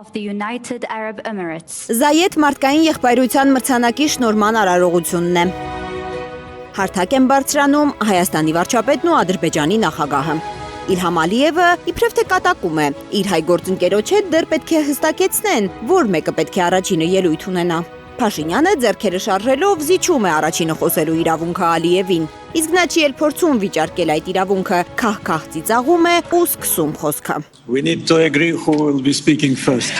of the United Arab Emirates. Զայեդ մարդկային եղբայրության մրցանակի շնորհման արարողությունն է։ Հարթակ են բարձրանում Հայաստանի վարչապետն ու Ադրբեջանի նախագահը։ Իլհամ Ալիևը իբրև թե կատակում է, իր հայ գործընկերոջ հետ դեռ պետք է հստակեցնեն, որ մեկը պետք է առաջինը ելույթ ունենա։ Փաշինյանը ձեռքերը շարժելով զիջում է առաջինը խոսելու իրավունքը Ալիևին, իսկ նա չի էլ փորձում վիճարկել այդ իրավունքը, քահ-քահ ծիծաղում է ու սկսում խոսքը։ We need to agree who will be speaking first.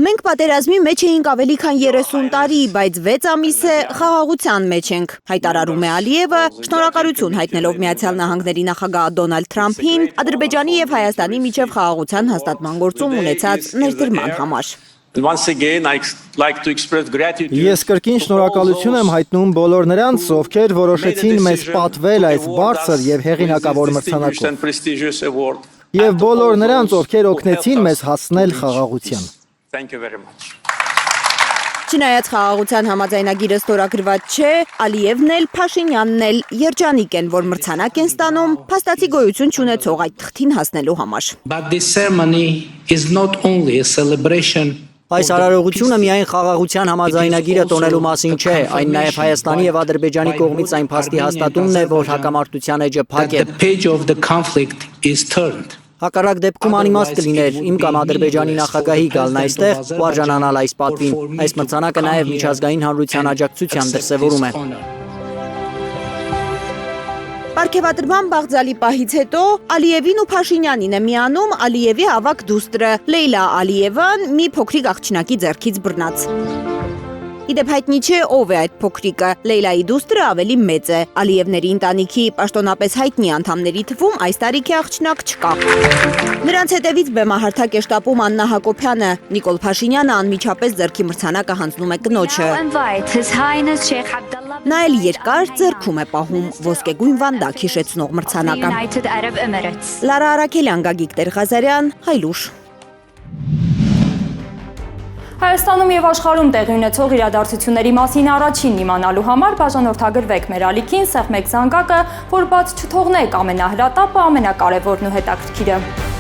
Մենք պատերազմի մեջ էինք ավելի քան 30 տարի, բայց 6 ամիս է խաղաղության մեջ ենք, հայտարարում է Ալիևը, շնորհակալություն հայտնելով Միացյալ Նահանգների նախագահ Դոնալդ Թրամփին Ադրբեջանի եւ Հայաստանի միջև խաղաղության հաստատման գործում ունեցած ներդրման համար։ Once again, I like to express gratitude. Ես կրկին շնորհակալություն եմ հայտնում բոլոր նրանց, ովքեր որոշեցին մեզ պատվել այս բարձր եւ հեղինակավոր մրցանակով։ Եվ բոլոր նրանց, ովքեր օգնեցին մեզ հասնել խաղաղության։ Thank you very much. Չնայած խաղաղության համաձայնագիրը ստորագրված չէ, Ալիևն էլ, Փաշինյանն էլ երջանիկ են, որ մրցանակ են ստանում փաստացի գոյություն չունեցող այդ թղթին հասնելու համար։ But this ceremony is not only a celebration. Այս արարողությունը միայն խաղաղության համաձայնագիրը տոնելու մասին չէ, այն նաև Հայաստանի եւ Ադրբեջանի կողմից այն փաստի հաստատումն է, որ հակամարտության էջը փակ է։ The page of the conflict is turned. Հակառակ դեպքում անիմաստ կլիներ իմ կամ Ադրբեջանի նախագահի գալն այստեղ ու արժանանալ այս պատվին։ Այս մրցանակը նաև միջազգային հանրության աջակցության դրսևորում է։ Պարգևատրման բաղձալի պահից հետո Ալիևին ու Փաշինյանին է միանում Ալիևի ավագ դուստրը Լեյլա Ալիևան մի փոքրիկ աղջնակի ձեռքից բռնած։ Իդեպ հայտնի չէ ով է այդ փոքրիկը, Լեյլայի դուստրը ավելի մեծ է, Ալիևների ընտանիքի պաշտոնապես հայտնի անդամների թվում այս տարիքի աղջնակ չկա։ Նրանց հետևից բեմահարթակ է շտապում Աննա Հակոբյանը, Նիկոլ Փաշինյանը անմիջապես ձեռքի մրցանակը հանձնում է կնոջը։ Նա էլ երկար ձեռքում է պահում ոսկեգույն վանդակ հիշեցնող մրցանակը։ Լարա Արաքելյան, Գագիկ Տեր-Ղազարյան, Հայլուշ։ Հայաստանում եւ աշխարհում տեղի ունեցող իրադարձությունների մասին առաջին իմանալու համար բաժանորդագրվեք մեր ալիքին, սեղմեք զանգակը, որ բաց չթողնեք ամենահրատապը, ամենակարևորն ու հետաքրքիրը։